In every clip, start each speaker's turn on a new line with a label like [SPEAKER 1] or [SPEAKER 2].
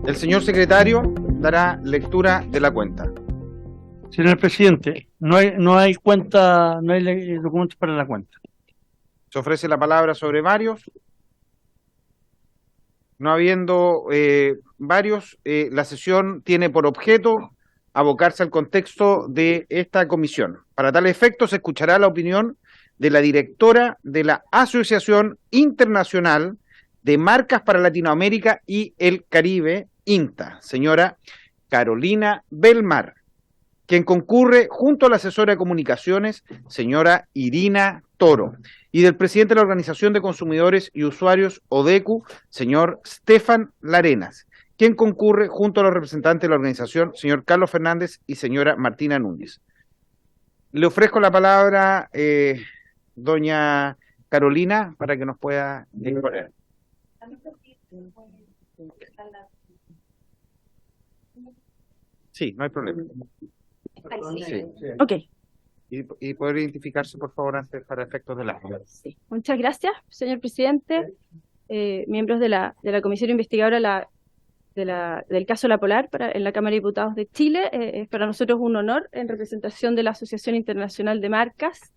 [SPEAKER 1] El señor secretario dará lectura de la cuenta.
[SPEAKER 2] Señor presidente, no hay cuenta, no hay documentos para la cuenta.
[SPEAKER 1] Se ofrece la palabra sobre varios. No habiendo varios, la sesión tiene por objeto abocarse al contexto de esta comisión. Para tal efecto, se escuchará la opinión de la directora de la Asociación Internacional de Marcas para Latinoamérica y el Caribe, INTA, señora Carolina Belmar, quien concurre junto a la asesora de comunicaciones, señora Irina Toro, y del presidente de la Organización de Consumidores y Usuarios, ODECU, señor Stefan Larenas, quien concurre junto a los representantes de la organización, señor Carlos Fernández y señora Martina Núñez. Le ofrezco la palabra, doña Carolina, para que nos pueda exponer. Sí, no hay problema. Sí.
[SPEAKER 3] Ok.
[SPEAKER 1] Y poder identificarse, por favor, antes para efectos del acta.
[SPEAKER 3] Sí. Muchas gracias, señor presidente, miembros de la comisión investigadora del caso La Polar en la Cámara de Diputados de Chile. Es para nosotros un honor, en representación de la Asociación Internacional de Marcas,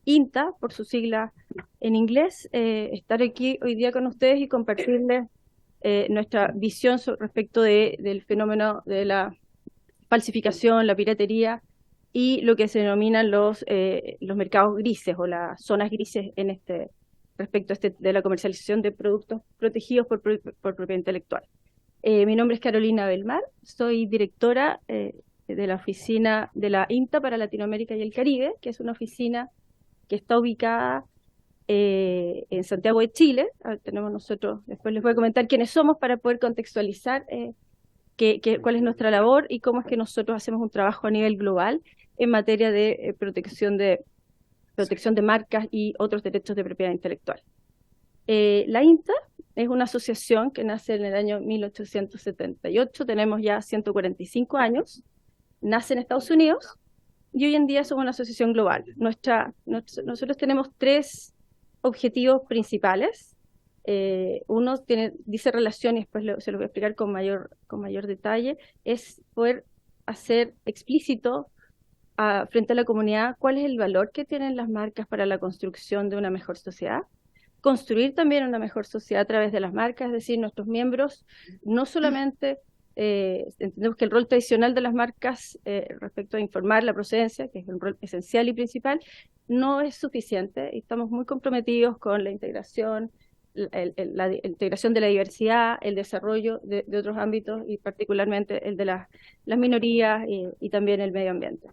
[SPEAKER 3] INTA, por su sigla en inglés, estar aquí hoy día con ustedes y compartirles nuestra visión respecto del fenómeno de la falsificación, la piratería y lo que se denominan los mercados grises o las zonas grises respecto a de la comercialización de productos protegidos por propiedad intelectual. Mi nombre es Carolina Belmar, soy directora de la oficina de la INTA para Latinoamérica y el Caribe, que es una oficina que está ubicada en Santiago de Chile. Tenemos nosotros, después les voy a comentar quiénes somos para poder contextualizar cuál es nuestra labor y cómo es que nosotros hacemos un trabajo a nivel global en materia de protección de marcas y otros derechos de propiedad intelectual. La INTA es una asociación que nace en el año 1878, tenemos ya 145 años, nace en Estados Unidos y hoy en día somos una asociación global. Nosotros tenemos 3 objetivos principales. Uno dice relación, y después se lo voy a explicar con mayor detalle, es poder hacer explícito frente a la comunidad cuál es el valor que tienen las marcas para la construcción de una mejor sociedad, construir también una mejor sociedad a través de las marcas, es decir, nuestros miembros no solamente entendemos que el rol tradicional de las marcas respecto a informar la procedencia, que es un rol esencial y principal, no es suficiente, y estamos muy comprometidos con la integración, la integración de la diversidad, el desarrollo de otros ámbitos y particularmente el de las minorías y también el medio ambiente.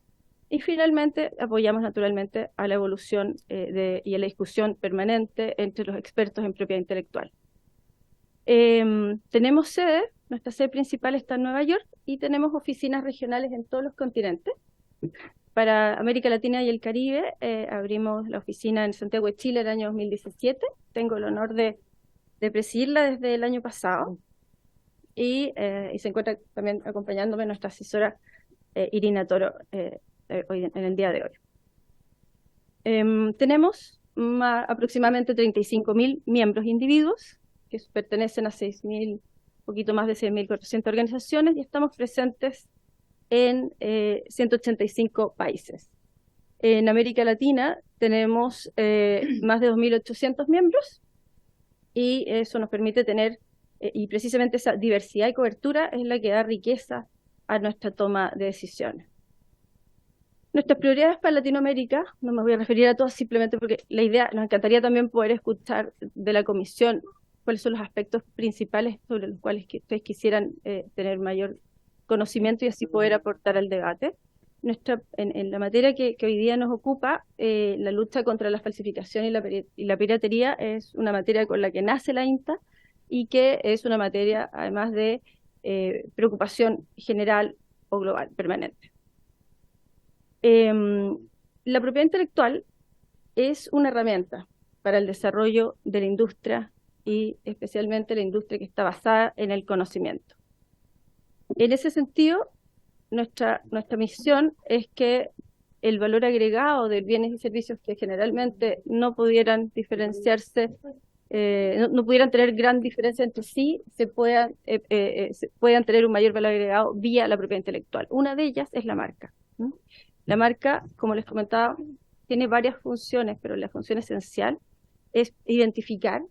[SPEAKER 3] Y finalmente apoyamos naturalmente a la evolución y a la discusión permanente entre los expertos en propiedad intelectual. Tenemos sede, nuestra sede principal está en Nueva York y tenemos oficinas regionales en todos los continentes. Para América Latina y el Caribe abrimos la oficina en Santiago de Chile el año 2017. Tengo el honor de presidirla desde el año pasado y se encuentra también acompañándome nuestra asesora Irina Toro hoy, en el día de hoy. Tenemos aproximadamente 35.000 miembros individuos que pertenecen a 6.000, poquito más de 6.400 organizaciones y estamos presentes en 185 países. En América Latina tenemos más de 2.800 miembros y eso nos permite tener, y precisamente esa diversidad y cobertura es la que da riqueza a nuestra toma de decisiones. Nuestras prioridades para Latinoamérica, no me voy a referir a todas simplemente porque la idea, nos encantaría también poder escuchar de la Comisión cuáles son los aspectos principales sobre los cuales ustedes quisieran tener mayor conocimiento y así poder aportar al debate. En la materia que hoy día nos ocupa, la lucha contra la falsificación y la piratería es una materia con la que nace la INTA y que es una materia además de preocupación general o global, permanente. La propiedad intelectual es una herramienta para el desarrollo de la industria y especialmente la industria que está basada en el conocimiento. En ese sentido, nuestra misión es que el valor agregado de bienes y servicios que generalmente no pudieran diferenciarse, no pudieran tener gran diferencia entre sí, se puedan tener un mayor valor agregado vía la propiedad intelectual. Una de ellas es la marca. La marca, como les comentaba, tiene varias funciones, pero la función esencial es identificar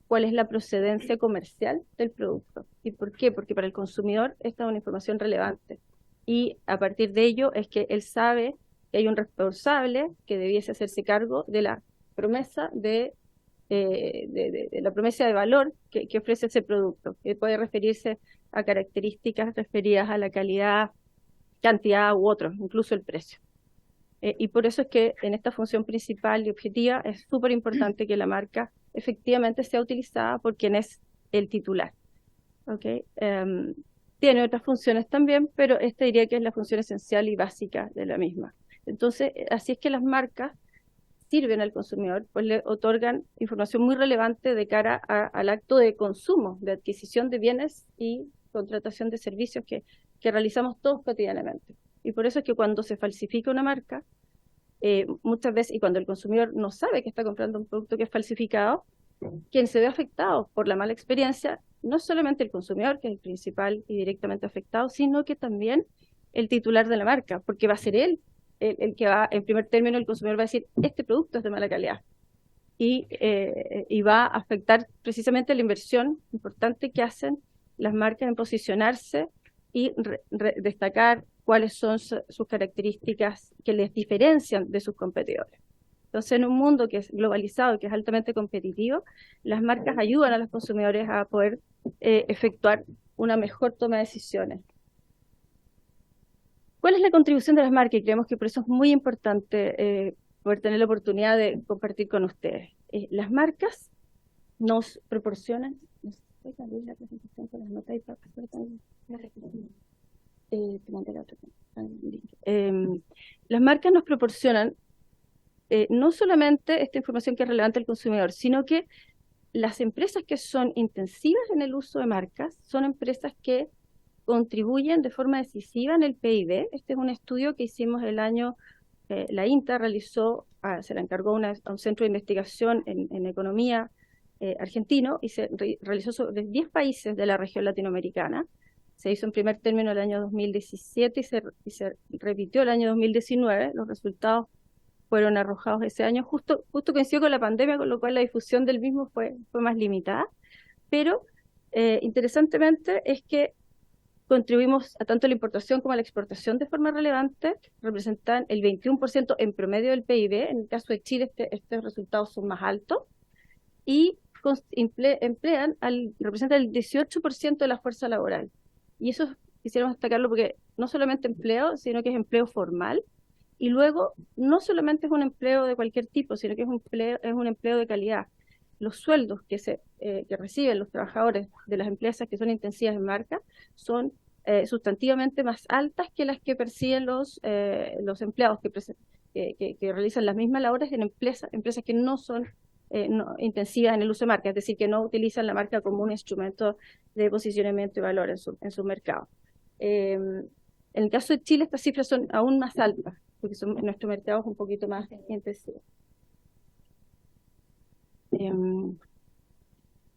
[SPEAKER 3] cuál es la procedencia comercial del producto. ¿Y por qué? Porque para el consumidor esta es una información relevante. Y a partir de ello es que él sabe que hay un responsable que debiese hacerse cargo de la promesa de la promesa de valor que ofrece ese producto, que puede referirse a características referidas a la calidad, cantidad u otros, incluso el precio. Y por eso es que en esta función principal y objetiva es súper importante que la marca efectivamente sea utilizada por quien es el titular. ¿Okay? Tiene otras funciones también, pero esta diría que es la función esencial y básica de la misma. Entonces, así es que las marcas sirven al consumidor, pues le otorgan información muy relevante de cara al acto de consumo, de adquisición de bienes y contratación de servicios que realizamos todos cotidianamente. Y por eso es que cuando se falsifica una marca, muchas veces, y cuando el consumidor no sabe que está comprando un producto que es falsificado, quien se ve afectado por la mala experiencia, no es solamente el consumidor, que es el principal y directamente afectado, sino que también el titular de la marca, porque va a ser él el que va, en primer término, el consumidor va a decir, este producto es de mala calidad. Y va a afectar precisamente la inversión importante que hacen las marcas en posicionarse y destacar cuáles son sus características que les diferencian de sus competidores. Entonces, en un mundo que es globalizado, que es altamente competitivo, las marcas ayudan a los consumidores a poder efectuar una mejor toma de decisiones. ¿Cuál es la contribución de las marcas? Y creemos que por eso es muy importante poder tener la oportunidad de compartir con ustedes. Las marcas nos proporcionan... la presentación con las notas y para pasar las marcas nos proporcionan no solamente esta información que es relevante al consumidor, sino que las empresas que son intensivas en el uso de marcas son empresas que contribuyen de forma decisiva en el PIB. Este es un estudio que hicimos el año, la INTA realizó, se le encargó a un centro de investigación en economía argentino y se realizó sobre 10 países de la región latinoamericana. Se hizo en primer término el año 2017 y se repitió el año 2019. Los resultados fueron arrojados ese año, justo coincidió con la pandemia, con lo cual la difusión del mismo fue más limitada. Pero interesantemente es que contribuimos a tanto la importación como a la exportación de forma relevante, representan el 21% en promedio del PIB. En el caso de Chile estos resultados son más altos, y representan el 18% de la fuerza laboral. Y eso quisiéramos destacarlo porque no solamente empleo, sino que es empleo formal, y luego no solamente es un empleo de cualquier tipo, sino que es un empleo de calidad. Los sueldos que reciben los trabajadores de las empresas que son intensivas en marca son sustantivamente más altas que las que perciben los empleados que realizan las mismas labores en empresas que no son intensivas en el uso de marca, es decir, que no utilizan la marca como un instrumento de posicionamiento y valor en su mercado. En el caso de Chile, estas cifras son aún más altas, porque nuestro mercado es un poquito más intensivo.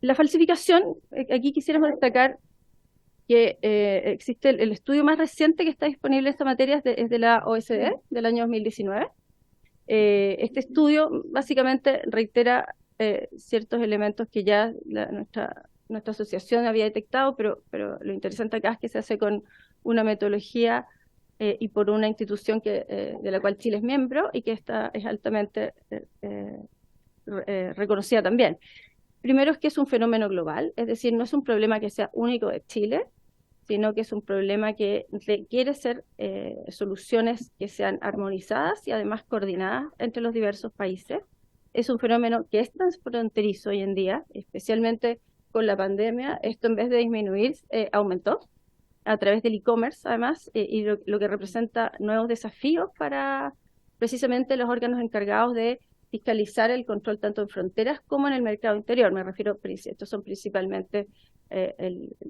[SPEAKER 3] La falsificación, aquí quisiéramos destacar que existe el estudio más reciente que está disponible en esta materia, es de la OECD, del año 2019. Este estudio básicamente reitera ciertos elementos que ya nuestra asociación había detectado, pero lo interesante acá es que se hace con una metodología y por una institución de la cual Chile es miembro y que es altamente reconocida también. Primero es que es un fenómeno global, es decir, no es un problema que sea único de Chile, sino que es un problema que requiere ser soluciones que sean armonizadas y además coordinadas entre los diversos países. Es un fenómeno que es transfronterizo hoy en día, especialmente con la pandemia. Esto, en vez de disminuir, aumentó a través del e-commerce, además, y lo que representa nuevos desafíos para precisamente los órganos encargados de fiscalizar el control tanto en fronteras como en el mercado interior. Me refiero, estos son principalmente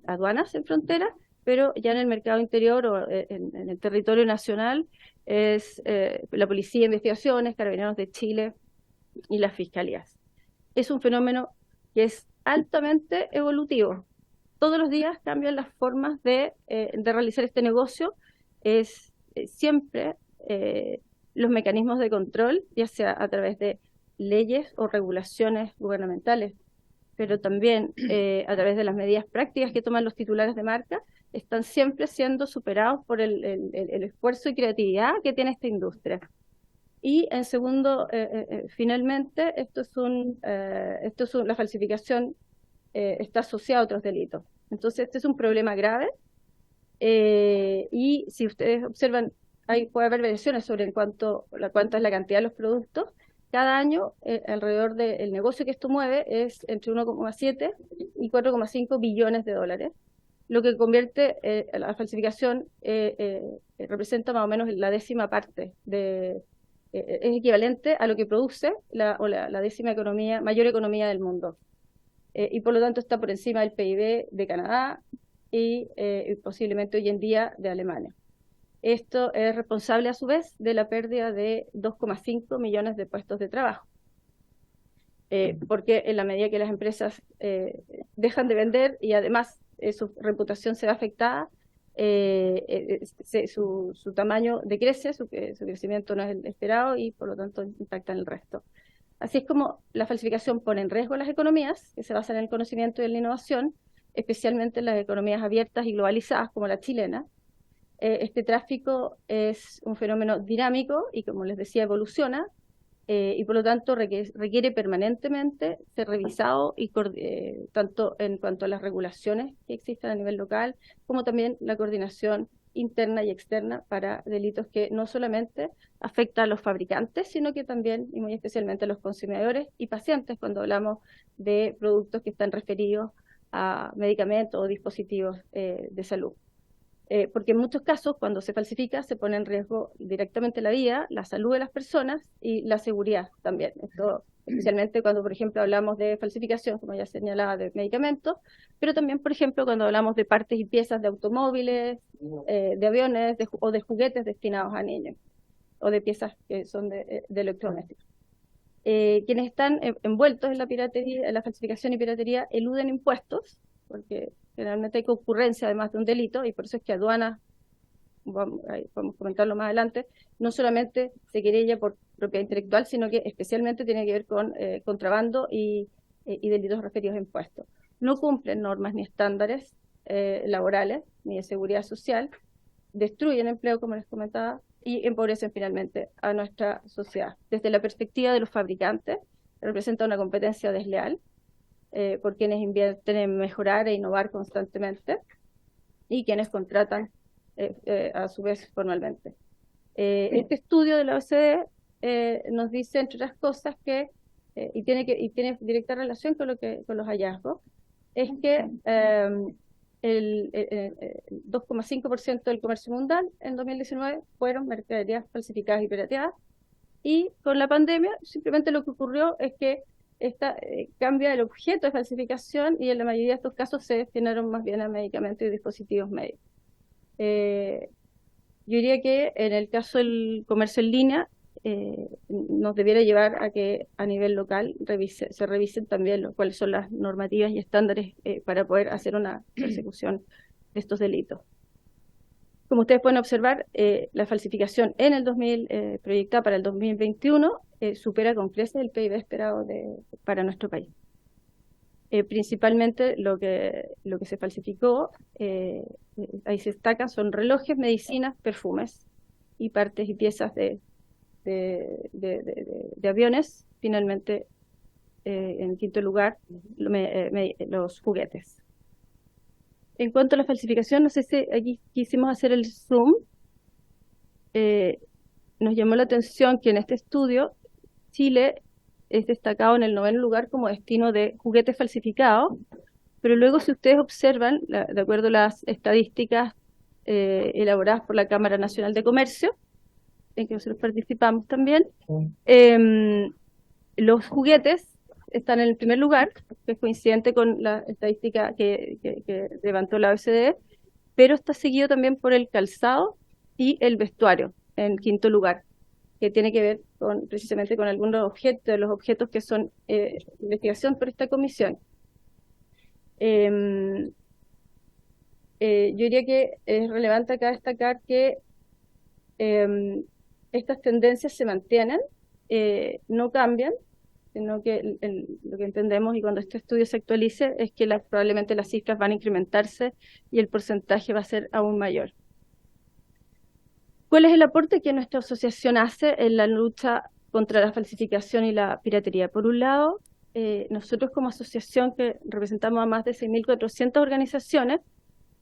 [SPEAKER 3] aduanas en frontera pero ya en el mercado interior o en el territorio nacional es la Policía de Investigaciones, Carabineros de Chile y las fiscalías. Es un fenómeno que es altamente evolutivo. Todos los días cambian las formas de realizar este negocio. Es siempre los mecanismos de control, ya sea a través de leyes o regulaciones gubernamentales, pero también a través de las medidas prácticas que toman los titulares de marca, están siempre siendo superados por el esfuerzo y creatividad que tiene esta industria. Y en segundo, finalmente, la falsificación está asociada a otros delitos. Entonces, este es un problema grave y si ustedes observan, puede haber variaciones sobre cuánto es la cantidad de los productos. Cada año, alrededor del negocio que esto mueve es entre 1,7 y 4,5 billones de dólares, lo que convierte la falsificación, representa más o menos la 10ª parte es equivalente a lo que produce la 10ª mayor economía del mundo. Y por lo tanto está por encima del PIB de Canadá y posiblemente hoy en día de Alemania. Esto es responsable a su vez de la pérdida de 2,5 millones de puestos de trabajo. Porque en la medida que las empresas dejan de vender y además su reputación se ve afectada, su tamaño decrece, su crecimiento no es el esperado y por lo tanto impacta en el resto. Así es como la falsificación pone en riesgo las economías, que se basan en el conocimiento y en la innovación, especialmente en las economías abiertas y globalizadas como la chilena. Este tráfico es un fenómeno dinámico y, como les decía, evoluciona, y por lo tanto requiere permanentemente ser revisado y tanto en cuanto a las regulaciones que existen a nivel local, como también la coordinación interna y externa para delitos que no solamente afectan a los fabricantes, sino que también y muy especialmente a los consumidores y pacientes cuando hablamos de productos que están referidos a medicamentos o dispositivos de salud. Porque en muchos casos, cuando se falsifica, se pone en riesgo directamente la vida, la salud de las personas y la seguridad también. Esto, especialmente cuando, por ejemplo, hablamos de falsificación, como ya señalaba, de medicamentos, pero también, por ejemplo, cuando hablamos de partes y piezas de automóviles, de aviones o de juguetes destinados a niños, o de piezas que son de electrodomésticos. Quienes están envueltos en la piratería, en la falsificación y piratería, eluden impuestos, porque generalmente hay concurrencia además de un delito, y por eso es que aduanas, vamos a comentarlo más adelante, no solamente se querella por propiedad intelectual, sino que especialmente tiene que ver con contrabando y delitos referidos a impuestos. No cumplen normas ni estándares laborales, ni de seguridad social, destruyen empleo, como les comentaba, y empobrecen finalmente a nuestra sociedad. Desde la perspectiva de los fabricantes, representa una competencia desleal, por quienes invierten en mejorar e innovar constantemente y quienes contratan a su vez formalmente. Este estudio de la OCDE nos dice, entre otras cosas, que y tiene directa relación con los hallazgos, es que el 2,5% del comercio mundial en 2019 fueron mercaderías falsificadas y pirateadas, y con la pandemia simplemente lo que ocurrió es que cambia el objeto de falsificación y en la mayoría de estos casos se destinaron más bien a medicamentos y dispositivos médicos. Yo diría que en el caso del comercio en línea nos debiera llevar a que a nivel local se revisen también cuáles son las normativas y estándares para poder hacer una persecución de estos delitos. Como ustedes pueden observar, la falsificación en el proyectada para el 2021 supera con creces el PIB esperado para nuestro país. Principalmente lo que se falsificó, ahí se destacan, son relojes, medicinas, perfumes y partes y piezas de aviones. Finalmente, en quinto lugar, los juguetes. En cuanto a la falsificación, no sé si aquí quisimos hacer el zoom. Nos llamó la atención que en este estudio Chile es destacado en el 9º lugar como destino de juguetes falsificados, pero luego si ustedes observan, de acuerdo a las estadísticas elaboradas por la Cámara Nacional de Comercio, en que nosotros participamos también, los juguetes están en el primer lugar, que es coincidente con la estadística que levantó la OCDE, pero está seguido también por el calzado y el vestuario, en quinto lugar, que tiene que ver precisamente con algunos objetos, de los objetos que son investigación por esta comisión. Yo diría que es relevante acá destacar que estas tendencias se mantienen, no cambian, sino que lo que entendemos y cuando este estudio se actualice es que probablemente las cifras van a incrementarse y el porcentaje va a ser aún mayor. ¿Cuál es el aporte que nuestra asociación hace en la lucha contra la falsificación y la piratería? Por un lado, nosotros como asociación que representamos a más de 6.400 organizaciones,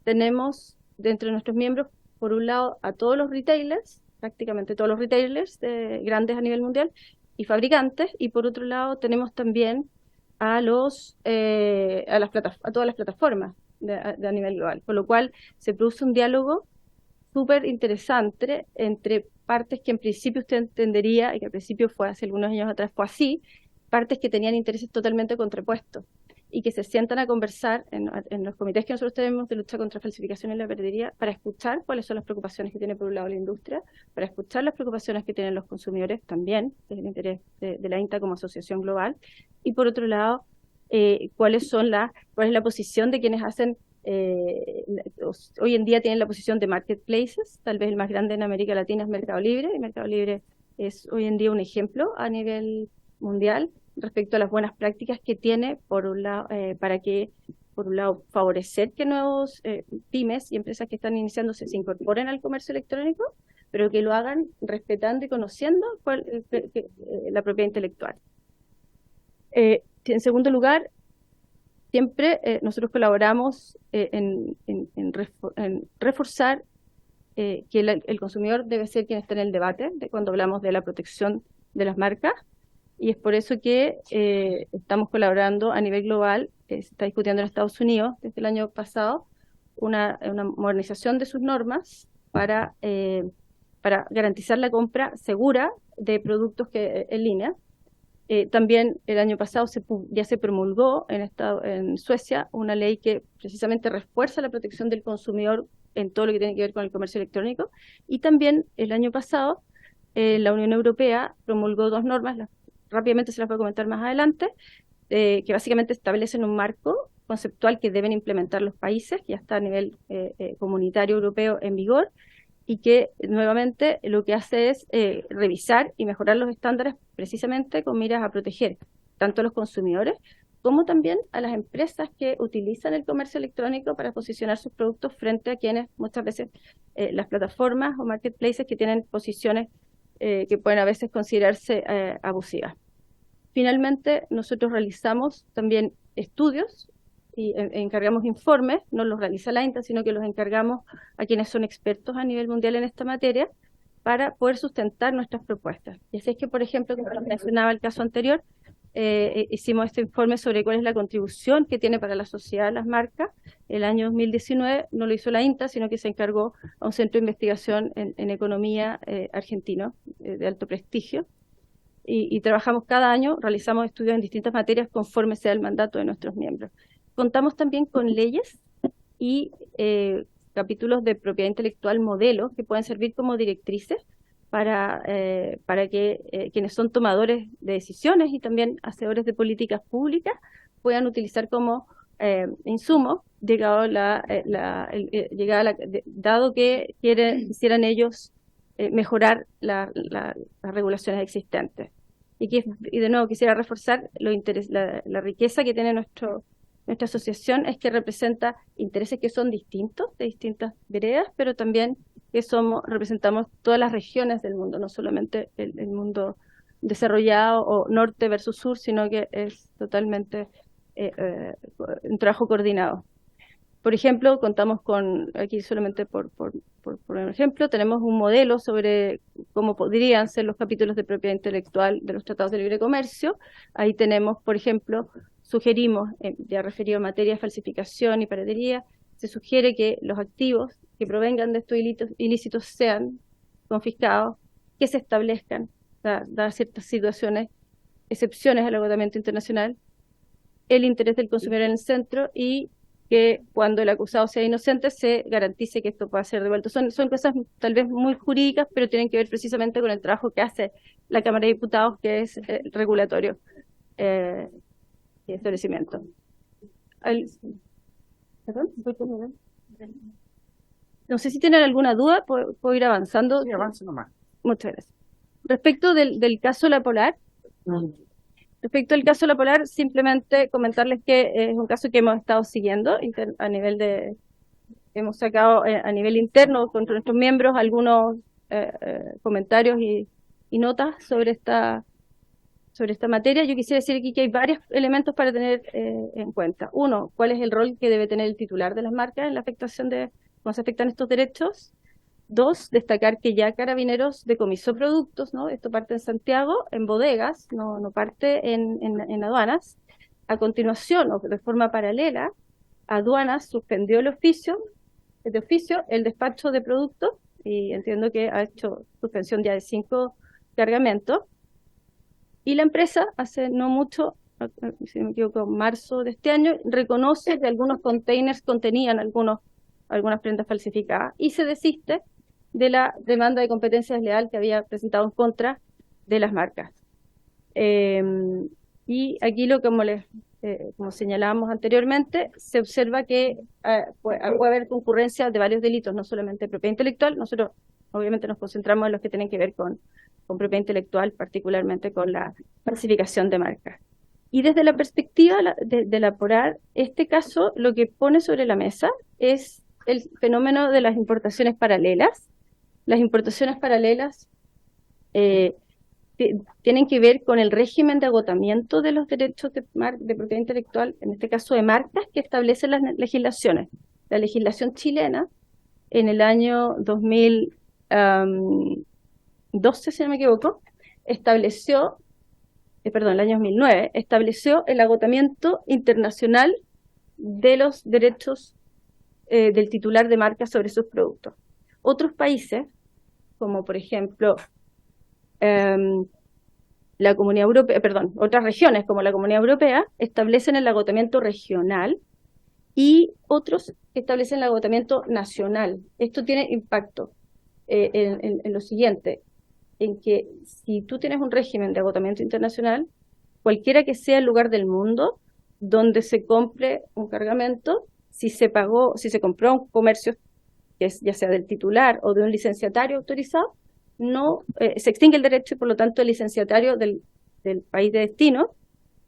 [SPEAKER 3] tenemos dentro de nuestros miembros, por un lado, a todos los retailers, prácticamente todos los retailers grandes a nivel mundial, y fabricantes, y por otro lado tenemos también a todas las plataformas a nivel global, por lo cual se produce un diálogo súper interesante entre partes que en principio usted entendería, y que al principio fue hace algunos años atrás fue así, partes que tenían intereses totalmente contrapuestos, y que se sientan a conversar en los comités que nosotros tenemos de lucha contra falsificación y la piratería para escuchar cuáles son las preocupaciones que tiene por un lado la industria, para escuchar las preocupaciones que tienen los consumidores también, que es el interés de la INTA como asociación global, y por otro lado, cuál es la posición de quienes hacen, hoy en día tienen la posición de marketplaces, tal vez el más grande en América Latina es Mercado Libre, y Mercado Libre es hoy en día un ejemplo a nivel mundial, respecto a las buenas prácticas que tiene, por un lado, por un lado, favorecer que nuevos pymes y empresas que están iniciándose se incorporen al comercio electrónico, pero que lo hagan respetando y conociendo la propiedad intelectual. En segundo lugar, siempre nosotros colaboramos en reforzar que el consumidor debe ser quien está en el debate cuando hablamos de la protección de las marcas. Y es por eso que estamos colaborando a nivel global, se está discutiendo en Estados Unidos desde el año pasado una modernización de sus normas para garantizar la compra segura de productos en línea. También el año pasado ya se promulgó en Suecia una ley que precisamente refuerza la protección del consumidor en todo lo que tiene que ver con el comercio electrónico. Y también el año pasado la Unión Europea promulgó 2 normas, rápidamente se las voy a comentar más adelante, que básicamente establecen un marco conceptual que deben implementar los países, que ya está a nivel comunitario europeo en vigor, y que nuevamente lo que hace es revisar y mejorar los estándares precisamente con miras a proteger tanto a los consumidores como también a las empresas que utilizan el comercio electrónico para posicionar sus productos frente a quienes muchas veces las plataformas o marketplaces que tienen posiciones que pueden a veces considerarse abusivas. Finalmente, nosotros realizamos también estudios y encargamos informes, no los realiza la INTA, sino que los encargamos a quienes son expertos a nivel mundial en esta materia para poder sustentar nuestras propuestas. Y así es que, por ejemplo, como mencionaba el caso anterior, hicimos este informe sobre cuál es la contribución que tiene para la sociedad las marcas. El año 2019 no lo hizo la INTA, sino que se encargó a un centro de investigación en economía argentino de alto prestigio. Y trabajamos cada año, realizamos estudios en distintas materias conforme sea el mandato de nuestros miembros. Contamos también con leyes y capítulos de propiedad intelectual modelos que pueden servir como directrices para que quienes son tomadores de decisiones y también hacedores de políticas públicas puedan utilizar como insumo, dado que quisieran ellos mejorar las regulaciones existentes. Y de nuevo quisiera reforzar la riqueza que tiene nuestra asociación, es que representa intereses que son distintos, de distintas veredas, pero también que representamos todas las regiones del mundo, no solamente el mundo desarrollado o norte versus sur, sino que es totalmente un trabajo coordinado. Por ejemplo, contamos con, aquí solamente por ejemplo, tenemos un modelo sobre cómo podrían ser los capítulos de propiedad intelectual de los tratados de libre comercio. Ahí tenemos, por ejemplo, sugerimos, ya referido a materia de falsificación y piratería, se sugiere que los activos que provengan de estos ilícitos sean confiscados, que se establezcan, dadas ciertas situaciones, excepciones al agotamiento internacional, el interés del consumidor en el centro y que cuando el acusado sea inocente se garantice que esto pueda ser devuelto. Son cosas tal vez muy jurídicas, pero tienen que ver precisamente con el trabajo que hace la Cámara de Diputados, que es regulatorio y establecimiento. ¿Perdón? No sé si tienen alguna duda, puedo ir avanzando.
[SPEAKER 1] Sí, avance nomás.
[SPEAKER 3] Muchas gracias. Respecto del caso La Polar, respecto al caso La Polar, simplemente comentarles que es un caso que hemos estado siguiendo a nivel de, hemos sacado a nivel interno con nuestros miembros algunos comentarios y notas sobre esta materia. Yo quisiera decir aquí que hay varios elementos para tener en cuenta. Uno, cuál es el rol que debe tener el titular de las marcas en la afectación de cómo se afectan estos derechos. Dos, destacar que ya Carabineros decomisó productos, ¿no? Esto parte en Santiago, en bodegas, no parte en aduanas. A continuación, o de forma paralela, Aduanas suspendió de oficio el despacho de productos, y entiendo que ha hecho suspensión ya de 5 cargamentos. Y la empresa, hace no mucho, si no me equivoco, en marzo de este año, reconoce que algunos containers contenían algunas prendas falsificadas y se desiste de la demanda de competencia desleal que había presentado en contra de las marcas. Y aquí como señalábamos anteriormente, se observa que puede haber concurrencia de varios delitos, no solamente propiedad intelectual. Nosotros obviamente nos concentramos en los que tienen que ver con propiedad intelectual, particularmente con la falsificación de marcas. Y desde la perspectiva de la Polar, este caso lo que pone sobre la mesa es el fenómeno de las importaciones paralelas. Las importaciones paralelas tienen que ver con el régimen de agotamiento de los derechos de propiedad intelectual, en este caso de marcas, que establecen las legislaciones. La legislación chilena, en el año 2012, si no me equivoco, estableció, el año 2009, estableció el agotamiento internacional de los derechos del titular de marca sobre sus productos. Otros países, como por ejemplo la Comunidad Europea, otras regiones como la Comunidad Europea, establecen el agotamiento regional y otros establecen el agotamiento nacional. Esto tiene impacto en lo siguiente, en que si tú tienes un régimen de agotamiento internacional, cualquiera que sea el lugar del mundo donde se compre un cargamento, si se compró a un comercio, que es ya sea del titular o de un licenciatario autorizado, se extingue el derecho y por lo tanto el licenciatario del país de destino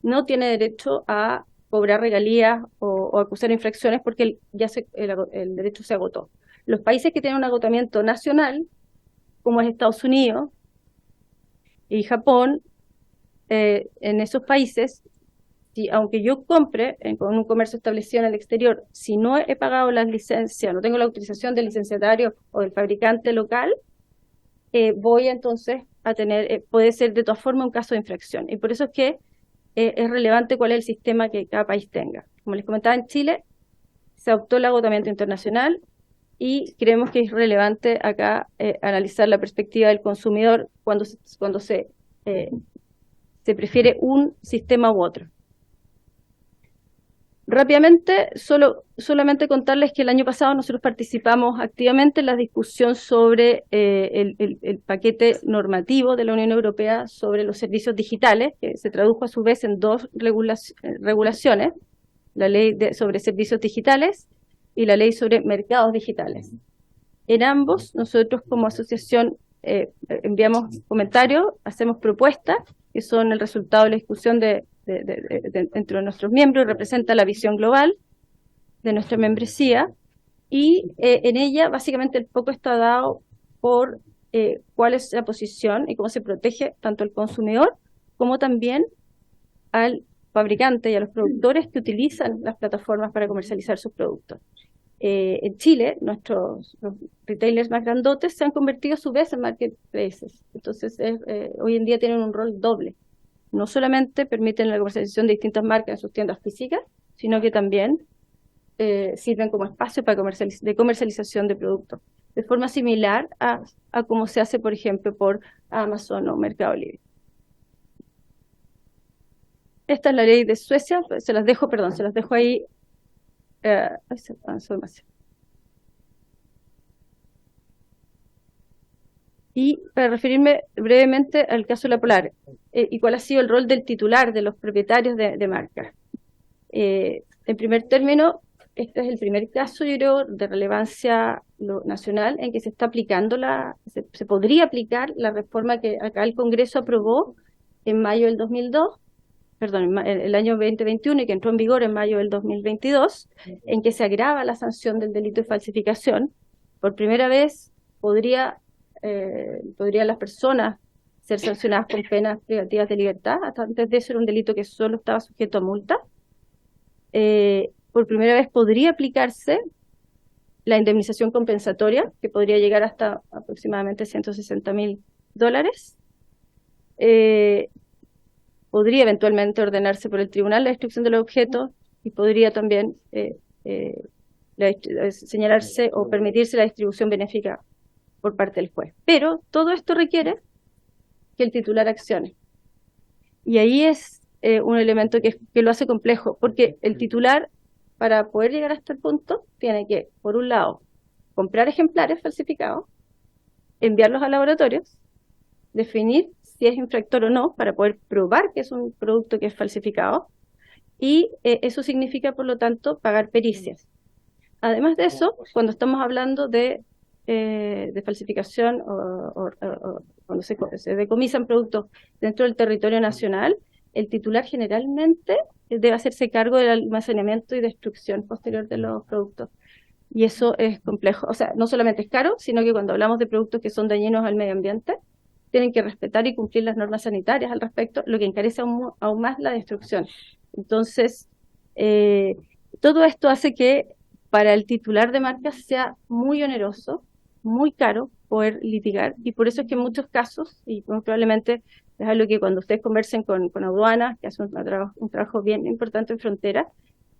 [SPEAKER 3] no tiene derecho a cobrar regalías o acusar infracciones porque el derecho se agotó. Los países que tienen un agotamiento nacional, como es Estados Unidos y Japón, en esos países, aunque yo compre con un comercio establecido en el exterior, si no he pagado las licencias, no tengo la autorización del licenciatario o del fabricante local, voy entonces a tener, puede ser de todas formas un caso de infracción. Y por eso es que es relevante cuál es el sistema que cada país tenga. Como les comentaba, en Chile se adoptó el agotamiento internacional y creemos que es relevante acá analizar la perspectiva del consumidor cuando se prefiere un sistema u otro. Rápidamente, solamente contarles que el año pasado nosotros participamos activamente en la discusión sobre el paquete normativo de la Unión Europea sobre los servicios digitales, que se tradujo a su vez en 2 regulaciones, la ley sobre servicios digitales y la ley sobre mercados digitales. En ambos, nosotros como asociación enviamos comentarios, hacemos propuestas, que son el resultado de la discusión entre nuestros miembros y representa la visión global de nuestra membresía, y en ella básicamente el foco está dado por cuál es la posición y cómo se protege tanto al consumidor como también al fabricante y a los productores que utilizan las plataformas para comercializar sus productos. En Chile, los retailers más grandotes se han convertido a su vez en marketplaces, entonces hoy en día tienen un rol doble. No solamente permiten la comercialización de distintas marcas en sus tiendas físicas, sino que también sirven como espacio de comercialización de productos, de forma similar a como se hace, por ejemplo, por Amazon o Mercado Libre. Esta es la ley de Suecia, se las dejo ahí ay, se avanzó demasiado. Y para referirme brevemente al caso La Polar, y cuál ha sido el rol del titular, de los propietarios de marcas. En primer término, este es el primer caso, yo creo, de relevancia nacional en que se está aplicando se podría aplicar la reforma que acá el Congreso aprobó en mayo del 2002, perdón, el año 2021, y que entró en vigor en mayo del 2022, en que se agrava la sanción del delito de falsificación. Por primera vez podrían las personas ser sancionadas con penas privativas de libertad. Hasta antes de eso era un delito que solo estaba sujeto a multa. Por primera vez podría aplicarse la indemnización compensatoria, que podría llegar hasta aproximadamente $160.000. Podría eventualmente ordenarse por el tribunal la destrucción de los objetos y podría también señalarse o permitirse la distribución benéfica por parte del juez. Pero todo esto requiere que el titular accione. Y ahí es un elemento que lo hace complejo, porque el titular, para poder llegar a este punto, tiene que, por un lado, comprar ejemplares falsificados, enviarlos a laboratorios, definir si es infractor o no, para poder probar que es un producto que es falsificado, y eso significa, por lo tanto, pagar pericias. Además de eso, cuando estamos hablando de falsificación o cuando se decomisan productos dentro del territorio nacional, el titular generalmente debe hacerse cargo del almacenamiento y destrucción posterior de los productos. Y eso es complejo. O sea, no solamente es caro, sino que cuando hablamos de productos que son dañinos al medio ambiente, tienen que respetar y cumplir las normas sanitarias al respecto, lo que encarece aún más la destrucción. Entonces, todo esto hace que para el titular de marcas sea muy oneroso, muy caro poder litigar, y por eso es que en muchos casos, y muy probablemente es algo que cuando ustedes conversen con aduanas, que hacen un trabajo bien importante en frontera,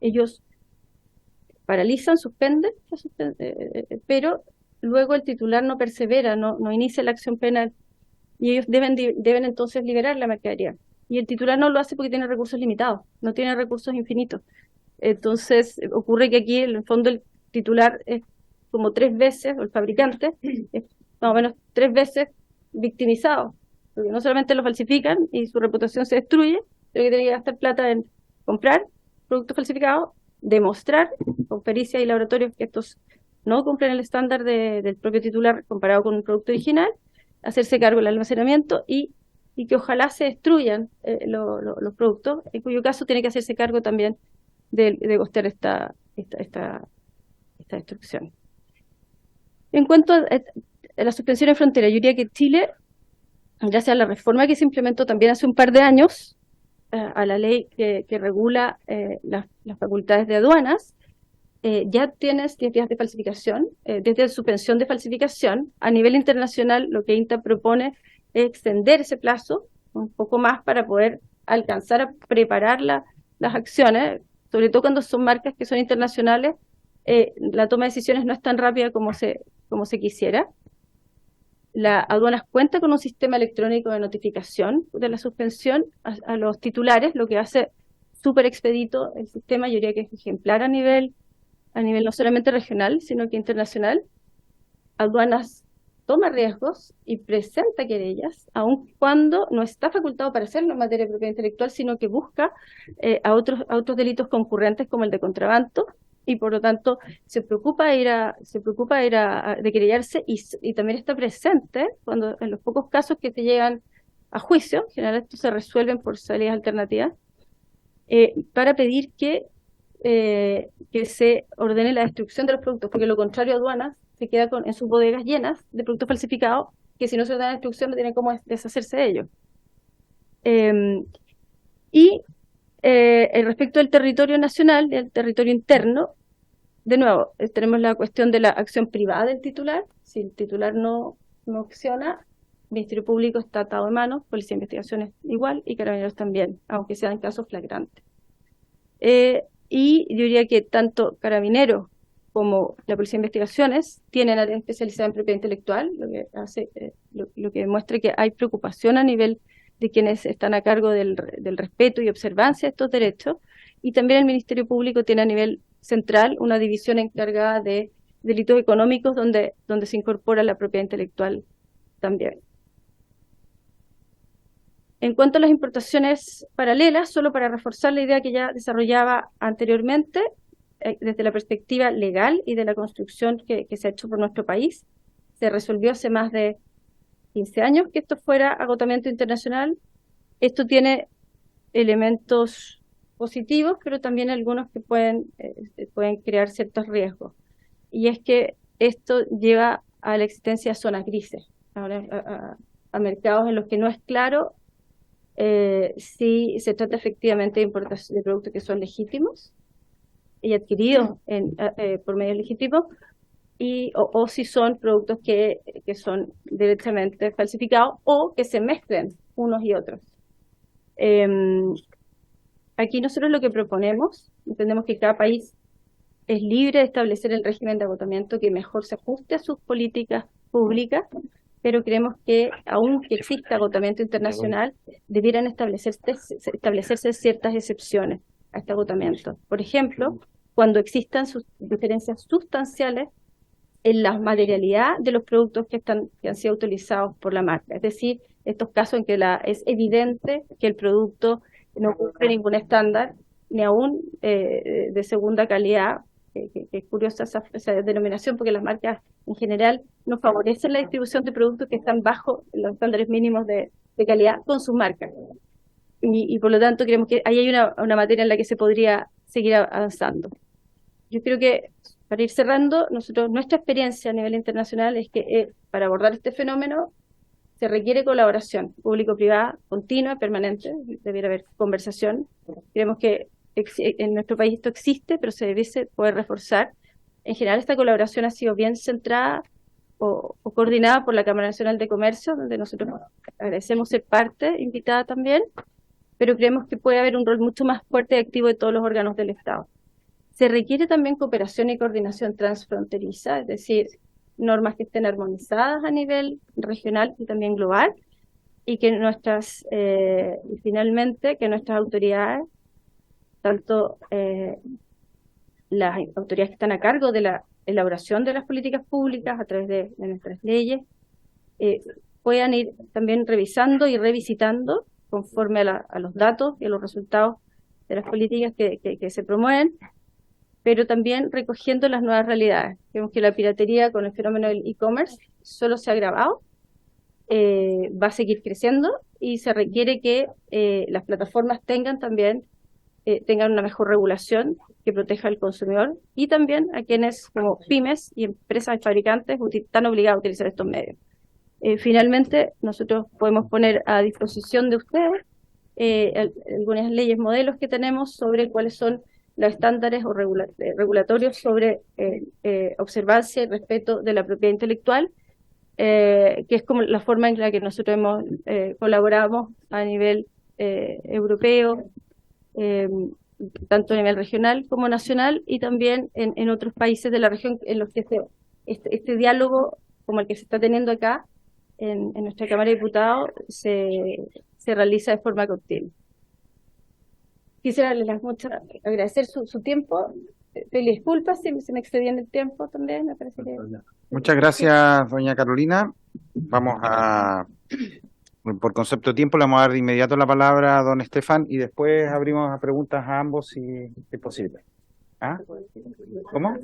[SPEAKER 3] ellos paralizan, suspenden, pero luego el titular no persevera, no inicia la acción penal, y ellos deben entonces liberar la mercadería. Y el titular no lo hace porque tiene recursos limitados, no tiene recursos infinitos. Entonces ocurre que aquí en el fondo el titular es como 3 veces, o el fabricante es más o menos 3 veces victimizado, porque no solamente lo falsifican y su reputación se destruye, sino que tiene que gastar plata en comprar productos falsificados, demostrar con pericia y laboratorios que estos no cumplen el estándar del propio titular comparado con un producto original, hacerse cargo del almacenamiento y que ojalá se destruyan los productos, en cuyo caso tiene que hacerse cargo también de costear esta destrucción. En cuanto a la suspensión en frontera, yo diría que Chile, gracias a la reforma que se implementó también hace un par de años, a la ley que regula las facultades de aduanas, ya tienes 10 días de falsificación, desde suspensión de falsificación. A nivel internacional, lo que INTA propone es extender ese plazo un poco más para poder alcanzar a preparar las acciones, sobre todo cuando son marcas que son internacionales. La toma de decisiones no es tan rápida como se quisiera. La aduanas cuenta con un sistema electrónico de notificación de la suspensión a los titulares, lo que hace súper expedito el sistema. Yo diría que es ejemplar a nivel no solamente regional, sino que internacional. Aduanas toma riesgos y presenta querellas, aun cuando no está facultado para hacerlo en materia de propiedad intelectual, sino que busca a otros delitos concurrentes como el de contrabando, y por lo tanto se preocupa de ir de querellarse, y también está presente cuando en los pocos casos que te llegan a juicio, en general estos se resuelven por salidas alternativas, para pedir que se ordene la destrucción de los productos, porque lo contrario, aduanas se queda en sus bodegas llenas de productos falsificados, que si no se ordena la destrucción no tienen cómo deshacerse de ellos. Respecto del territorio nacional, del territorio interno, de nuevo, tenemos la cuestión de la acción privada del titular. Si el titular no acciona, el Ministerio Público está atado de manos, Policía de Investigaciones igual, y Carabineros también, aunque sean casos flagrantes. Y yo diría que tanto Carabineros como la Policía de Investigaciones tienen área especializada en propiedad intelectual, lo que demuestra que hay preocupación a nivel de quienes están a cargo del respeto y observancia de estos derechos, y también el Ministerio Público tiene a nivel central una división encargada de delitos económicos donde se incorpora la propiedad intelectual también. En cuanto a las importaciones paralelas, solo para reforzar la idea que ya desarrollaba anteriormente, desde la perspectiva legal y de la construcción que se ha hecho por nuestro país, se resolvió hace más de 15 años que esto fuera agotamiento internacional. Esto tiene elementos positivos, pero también algunos que pueden crear ciertos riesgos. Y es que esto lleva a la existencia de zonas grises, a mercados en los que no es claro si se trata efectivamente de importación de productos que son legítimos y adquiridos por medios legítimos, o si son productos que son directamente falsificados o que se mezclen unos y otros. Aquí nosotros lo que proponemos, entendemos que cada país es libre de establecer el régimen de agotamiento que mejor se ajuste a sus políticas públicas, pero creemos que, aunque exista agotamiento internacional, debieran establecerse ciertas excepciones a este agotamiento. Por ejemplo, cuando existan diferencias sustanciales en la materialidad de los productos que han sido utilizados por la marca. Es decir, estos casos en que es evidente que el producto no cumple ningún estándar, ni aún de segunda calidad, que es curiosa esa denominación, porque las marcas en general no favorecen la distribución de productos que están bajo los estándares mínimos de calidad con sus marcas. Y por lo tanto creemos que ahí hay una materia en la que se podría seguir avanzando. Yo creo que, para ir cerrando, nuestra experiencia a nivel internacional es que para abordar este fenómeno se requiere colaboración público-privada continua, permanente, debiera haber conversación. Creemos que en nuestro país esto existe, pero se debiese poder reforzar. En general, esta colaboración ha sido bien centrada o coordinada por la Cámara Nacional de Comercio, donde nosotros agradecemos ser parte, invitada también, pero creemos que puede haber un rol mucho más fuerte y activo de todos los órganos del Estado. Se requiere también cooperación y coordinación transfronteriza, es decir, normas que estén armonizadas a nivel regional y también global, y que finalmente que nuestras autoridades, tanto las autoridades que están a cargo de la elaboración de las políticas públicas a través de nuestras leyes, puedan ir también revisando y revisitando conforme a los datos y a los resultados de las políticas que se promueven, pero también recogiendo las nuevas realidades. Vemos que la piratería con el fenómeno del e-commerce solo se ha agravado, va a seguir creciendo y se requiere que las plataformas tengan una mejor regulación que proteja al consumidor y también a quienes como pymes y empresas y fabricantes están obligados a utilizar estos medios. Finalmente, nosotros podemos poner a disposición de ustedes algunas leyes modelos que tenemos sobre cuáles son los estándares o regulatorios sobre observancia y respeto de la propiedad intelectual, que es como la forma en la que nosotros colaboramos a nivel europeo, tanto a nivel regional como nacional, y también en otros países de la región en los que este diálogo, como el que se está teniendo acá en nuestra Cámara de Diputados, se realiza de forma continua. Quisiera agradecer su tiempo. Pedí disculpas si se me excedía en el tiempo también. Me parece que...
[SPEAKER 1] Muchas gracias, doña Carolina. Por concepto de tiempo, le vamos a dar de inmediato la palabra a don Estefan y después abrimos a preguntas a ambos si es posible. ¿Ah? ¿Cómo?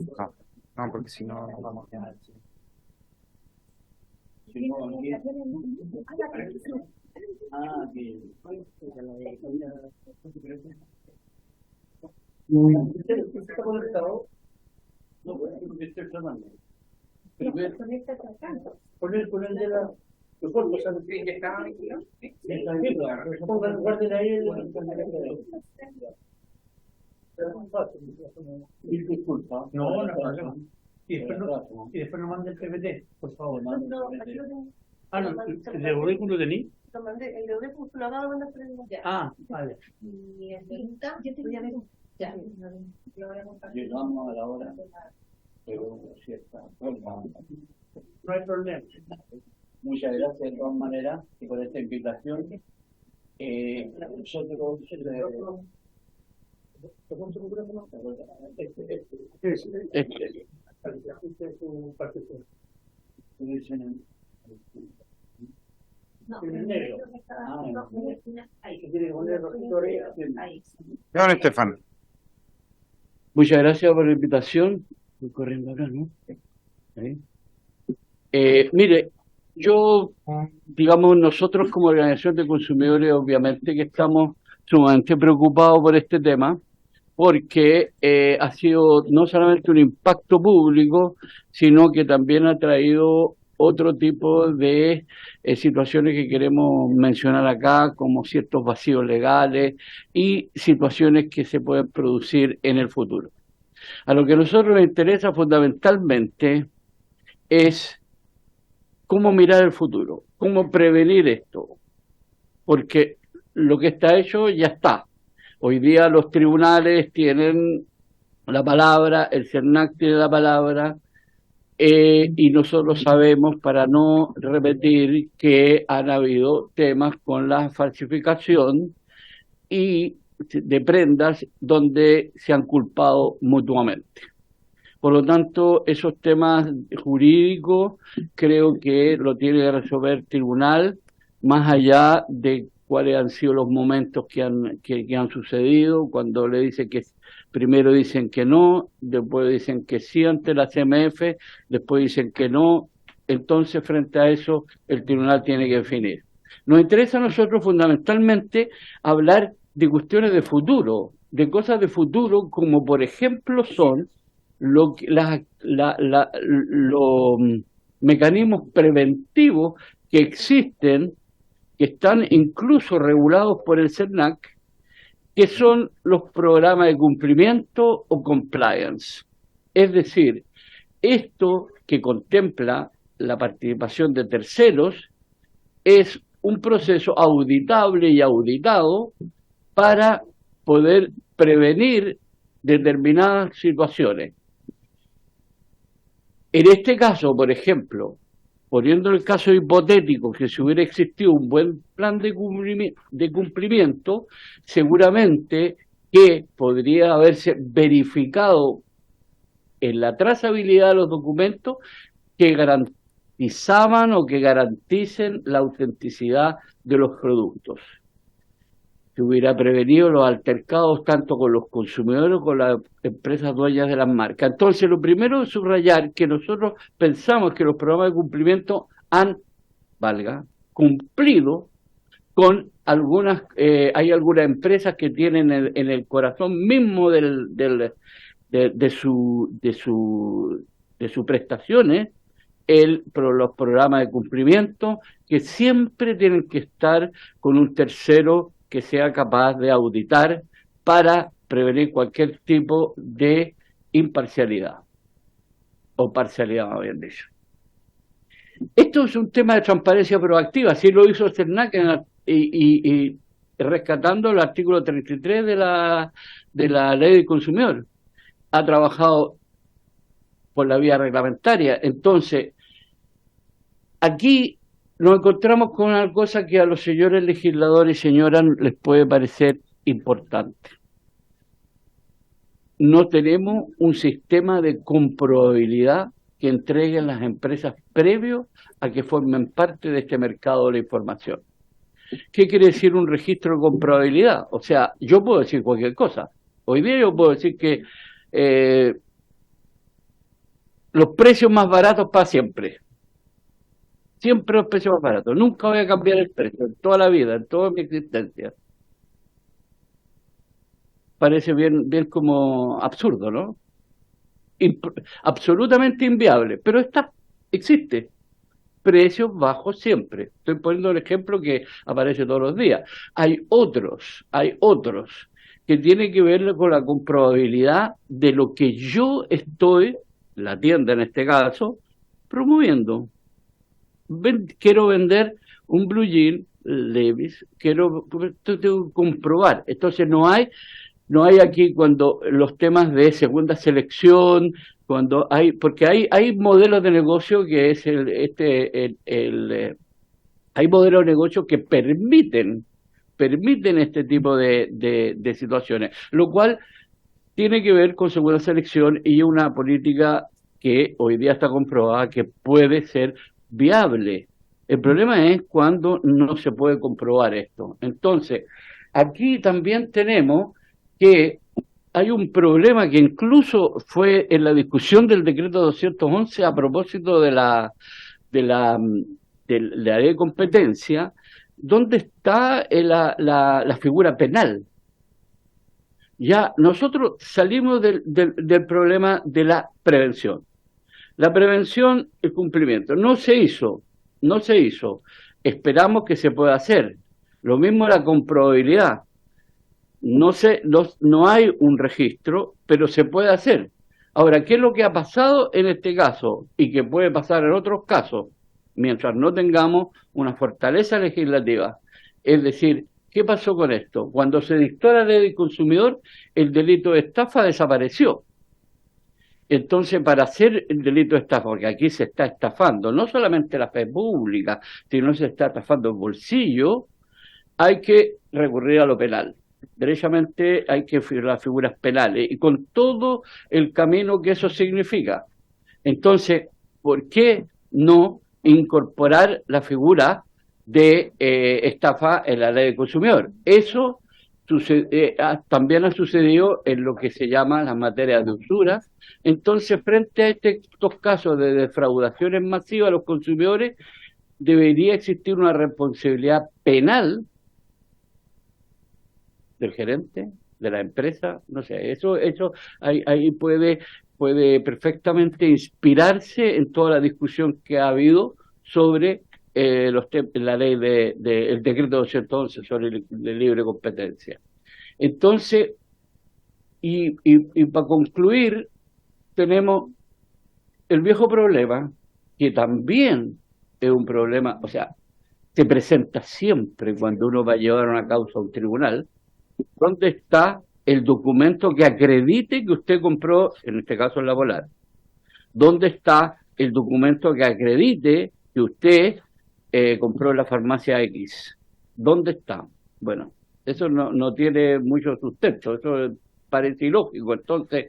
[SPEAKER 1] No, porque si no, nos vamos a quedar.
[SPEAKER 2] ¿Está conectado? No, porque estoy tratando. Poner de la... Guarden ahí disculpa. No, no. Y después nos manda el PPT, por favor. No, ¿el de Eurocul lo tení?
[SPEAKER 3] El de Eurocul lo acabo de mandar.
[SPEAKER 2] Ah, vale.
[SPEAKER 3] Y el pregunta, yo te voy a ver. Ya.
[SPEAKER 4] Llegamos a la hora, pero cierta forma.
[SPEAKER 2] No hay problema.
[SPEAKER 4] Muchas gracias de todas maneras y por esta invitación. Nosotros
[SPEAKER 2] En negro. Que tiene que poner rojito arriba.
[SPEAKER 1] Don Estefan.
[SPEAKER 5] Muchas gracias por la invitación. Estoy corriendo acá, ¿no? Ahí. Mire, yo, digamos, nosotros como organización de consumidores, obviamente que estamos sumamente preocupados por este tema, porque ha sido no solamente un impacto público, sino que también ha traído otro tipo de situaciones que queremos mencionar acá, como ciertos vacíos legales y situaciones que se pueden producir en el futuro. A lo que a nosotros nos interesa fundamentalmente es cómo mirar el futuro, cómo prevenir esto, porque lo que está hecho ya está. Hoy día los tribunales tienen la palabra, el CERNAC tiene la palabra, y nosotros sabemos, para no repetir, que han habido temas con la falsificación y de prendas donde se han culpado mutuamente. Por lo tanto, esos temas jurídicos creo que lo tiene que resolver el tribunal, más allá de cuáles han sido los momentos que han sucedido, cuando le dicen que primero dicen que no, después dicen que sí ante la CMF, después dicen que no. Entonces, frente a eso, el tribunal tiene que definir. Nos interesa a nosotros fundamentalmente hablar de cuestiones de futuro, de cosas de futuro, como por ejemplo son los mecanismos preventivos que existen, que están incluso regulados por el CERNAC, que son los programas de cumplimiento o compliance. Es decir, esto que contempla la participación de terceros es un proceso auditable y auditado para poder prevenir determinadas situaciones. En este caso, por ejemplo, poniendo el caso hipotético que si hubiera existido un buen plan de cumplimiento, seguramente que podría haberse verificado en la trazabilidad de los documentos que garantizaban o que garanticen la autenticidad de los productos. Se hubiera prevenido los altercados tanto con los consumidores como con las empresas dueñas de las marcas. Entonces, lo primero es subrayar que nosotros pensamos que los programas de cumplimiento han, cumplido con algunas, hay algunas empresas que tienen en el corazón mismo de sus prestaciones los programas de cumplimiento, que siempre tienen que estar con un tercero que sea capaz de auditar para prevenir cualquier tipo de imparcialidad, o parcialidad, más bien dicho. Esto es un tema de transparencia proactiva, así lo hizo CERNAC y rescatando el artículo 33 de la Ley del Consumidor. Ha trabajado por la vía reglamentaria. Entonces, aquí nos encontramos con una cosa que a los señores legisladores y señoras les puede parecer importante. No tenemos un sistema de comprobabilidad que entreguen las empresas previo a que formen parte de este mercado de la información. ¿Qué quiere decir un registro de comprobabilidad? O sea, yo puedo decir cualquier cosa. Hoy día yo puedo decir que los precios más baratos para siempre. Siempre los precios más baratos. Nunca voy a cambiar el precio, en toda la vida, en toda mi existencia. Parece bien como absurdo, ¿no? Absolutamente inviable, pero existe. Precios bajos siempre. Estoy poniendo el ejemplo que aparece todos los días. Hay otros que tienen que ver con la comprobabilidad de lo que yo estoy, la tienda en este caso, promoviendo. Quiero vender un blue jean Levi's, tengo que comprobar. Entonces no hay aquí cuando los temas de segunda selección, porque hay modelos de negocio que es hay modelos de negocio que permiten permiten este tipo de situaciones, lo cual tiene que ver con segunda selección y una política que hoy día está comprobada que puede ser viable. El problema es cuando no se puede comprobar esto. Entonces, aquí también tenemos que hay un problema que incluso fue en la discusión del decreto 211 a propósito de la, de la ley de competencia, ¿dónde está la figura penal? Ya nosotros salimos del problema de la prevención. La prevención, el cumplimiento. No se hizo. Esperamos que se pueda hacer. Lo mismo la comprobabilidad. No hay un registro, pero se puede hacer. Ahora, ¿qué es lo que ha pasado en este caso y que puede pasar en otros casos mientras no tengamos una fortaleza legislativa? Es decir, ¿qué pasó con esto? Cuando se dictó la ley del consumidor, el delito de estafa desapareció. Entonces, para hacer el delito de estafa, porque aquí se está estafando no solamente la fe pública, sino se está estafando el bolsillo, hay que recurrir a lo penal. Derechamente hay que las figuras penales y con todo el camino que eso significa. Entonces, ¿por qué no incorporar la figura de estafa en la ley del consumidor? Eso también ha sucedido en lo que se llama las materias de usura. Entonces, frente a estos casos de defraudaciones masivas a los consumidores, debería existir una responsabilidad penal del gerente, de la empresa, no sé, eso ahí puede perfectamente inspirarse en toda la discusión que ha habido sobre la ley el decreto 211 sobre la libre competencia. Entonces, y para concluir, tenemos el viejo problema, que también es un problema, o sea, se presenta siempre cuando uno va a llevar una causa a un tribunal. ¿Dónde está el documento que acredite que usted compró, en este caso en la Polar? ¿Dónde está el documento que acredite que usted compró en la farmacia X? ¿Dónde está? Bueno, eso no tiene mucho sustento, eso parece ilógico. Entonces,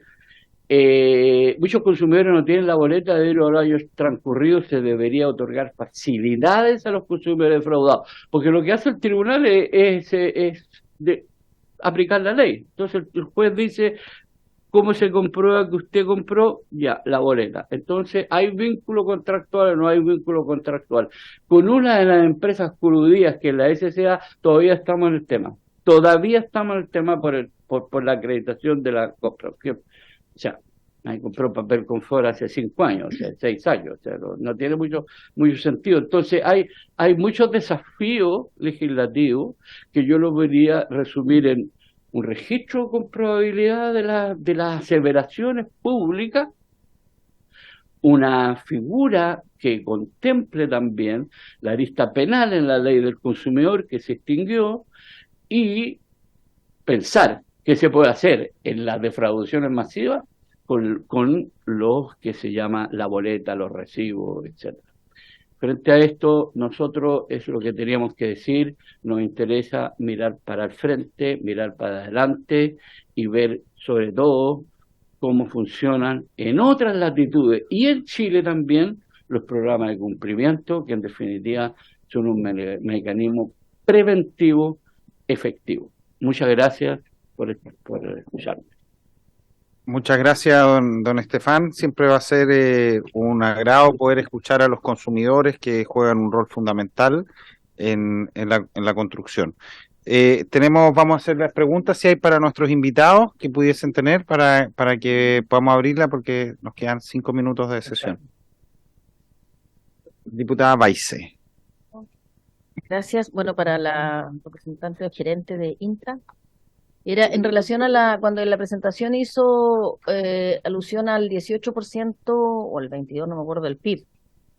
[SPEAKER 5] muchos consumidores no tienen la boleta de los años transcurridos. Se debería otorgar facilidades a los consumidores defraudados, porque lo que hace el tribunal es aplicar la ley. Entonces el juez dice, ¿cómo se comprueba que usted compró? Ya, la boleta. Entonces, ¿hay vínculo contractual o no hay vínculo contractual? Con una de las empresas coludidas, que es la SCA, todavía estamos en el tema. Todavía estamos en el tema por la acreditación de la compra. O sea, me compró papel confort hace 5 años, o sea, 6 años, o sea, no tiene mucho sentido. Entonces, hay muchos desafíos legislativos que yo lo vería resumir en un registro con probabilidad de las aseveraciones públicas, una figura que contemple también la arista penal en la ley del consumidor que se extinguió, y pensar qué se puede hacer en las defraudaciones masivas con los que se llama la boleta, los recibos, etcétera. Frente a esto, nosotros es lo que teníamos que decir, nos interesa mirar para el frente, mirar para adelante y ver sobre todo cómo funcionan en otras latitudes y en Chile también los programas de cumplimiento, que en definitiva son un mecanismo preventivo efectivo. Muchas gracias por escucharme.
[SPEAKER 1] Muchas gracias, don Estefan. Siempre va a ser un agrado poder escuchar a los consumidores, que juegan un rol fundamental en la construcción. Vamos a hacer las preguntas si hay para nuestros invitados que pudiesen tener para que podamos abrirla, porque nos quedan 5 minutos de sesión. Diputada Baise.
[SPEAKER 6] Gracias. Bueno, para la representante o gerente de Intra, era en relación a cuando en la presentación hizo alusión al 18% o al 22%, no me acuerdo, del PIB,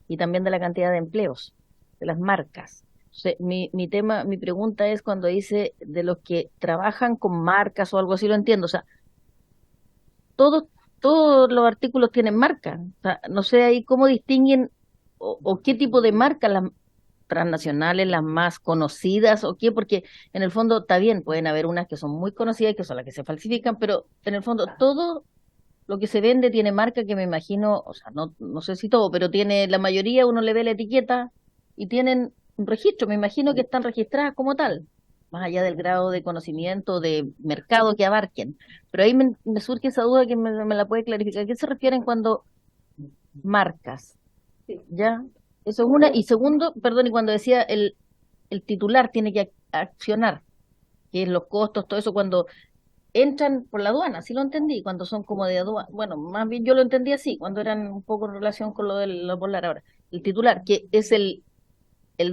[SPEAKER 6] y también de la cantidad de empleos, de las marcas. O sea, mi pregunta es cuando dice de los que trabajan con marcas o algo así, lo entiendo. O sea, todos los artículos tienen marca. O sea, no sé ahí cómo distinguen o qué tipo de marca transnacionales, las más conocidas o qué? Porque en el fondo está bien, pueden haber unas que son muy conocidas y que son las que se falsifican, pero en el fondo todo lo que se vende tiene marca que me imagino, o sea, no sé si todo, pero tiene la mayoría, uno le ve la etiqueta y tienen un registro, me imagino que están registradas como tal, más allá del grado de conocimiento, de mercado que abarquen. Pero ahí me surge esa duda que me la puede clarificar. ¿A qué se refieren cuando marcas? ¿Ya? Eso es una. Y segundo, perdón, y cuando decía el titular tiene que accionar, que es los costos, todo eso, cuando entran por la aduana, sí lo entendí, cuando son como de aduana, bueno, más bien yo lo entendí así, cuando eran un poco en relación con lo de lo polar ahora. El titular, que es el